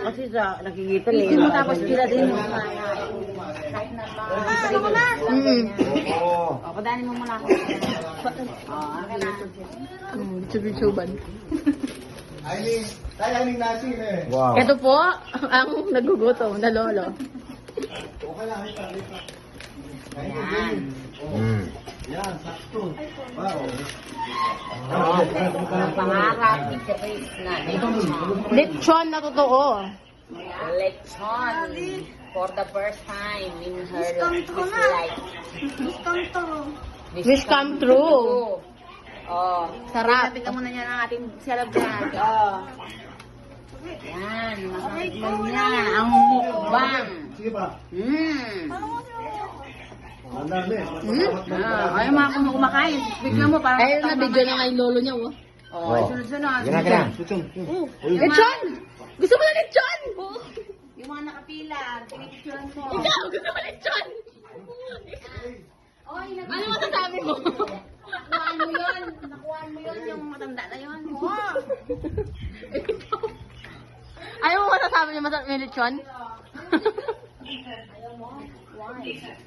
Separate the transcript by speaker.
Speaker 1: Kasi sa nakikita niyo. Tapos sila din yung kahit na padanin mo muna ako. Akin na.
Speaker 2: Bitsuban.
Speaker 3: Aileen nasi eh.
Speaker 4: Wow.
Speaker 2: Ito po ang nagugutom na lolo.
Speaker 1: Yan.
Speaker 3: Yan, sakto. Wow.
Speaker 1: Pangarap, face na.
Speaker 2: Lechon na totoo.
Speaker 1: Lechon. For the first time in her life.
Speaker 2: Wish come true.
Speaker 1: Oh.
Speaker 2: Sarap.
Speaker 1: Sabi ka muna niya ng ating celebrant. Oh. Yan. Masakit niya. Ang mukbang.
Speaker 3: Sige pa. Ang dami.
Speaker 1: Ayaw mga kumakain. Bigla mo parang...
Speaker 2: Ayun na, video na kay lolo niya, oh.
Speaker 1: Oh, sunod-sunod.
Speaker 4: Gina.
Speaker 2: Lechon! Gusto mo na lechon?
Speaker 1: Yung mga nakapila, pinipicturan mo.
Speaker 2: Ikaw, gusto mo lechon?
Speaker 1: Oy,
Speaker 2: Ano masasabi mo?
Speaker 1: nakuhaan mo yun. Nakuhaan mo yun, yung matanda na yun.
Speaker 2: Ayaw mo masasabi niya may lechon?
Speaker 1: Ayaw mo? Why?